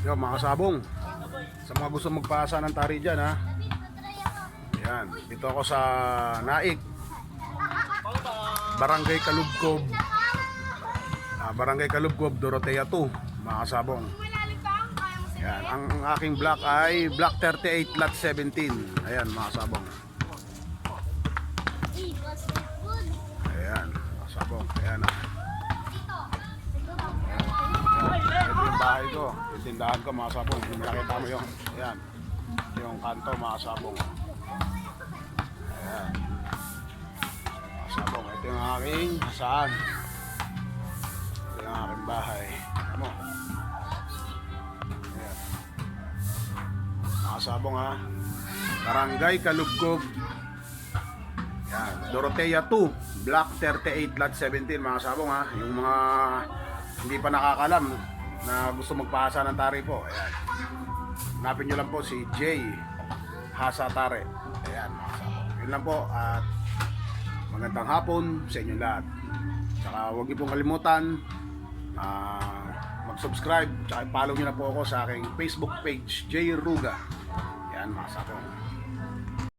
Yo, mga sabong, sa mga gusto magpasa ng tari dyan ha. Ayan, dito ako sa Naik, Barangay Kalubkob, Barangay Kalubkob, Dorotea 2, mga sabong. Ayan, ang aking block ay block 38 lot 17. Ayan, mga sabong. Ayan, mga sabong. Ayan ha. Ito yung bahay ko, yung tindahan ko, mga sabong. Yung nakita mo yung, ayan, yung kanto, mga sabong. Ayan, mga sabong. Ito yung aking saan. Ito yung aking bahay. Ano? Ayan, mga sabong ha. Barangay Kalubkob. Ayan, Dorotea 2, block 38 lot 17, mga sabong ha. Yung mga hindi pa nakakalam na gusto magpahasa ng tari po, ayan, hanapin nyo lang po si Jay Hasa Tare. Ayan, mga sabong. Yun lang po, at magandang hapon sa inyo lahat. Saka huwag niyo pong kalimutan mag-subscribe, saka follow nyo na po ako sa aking Facebook page, Jay Ruga. Ayan, mga sabong.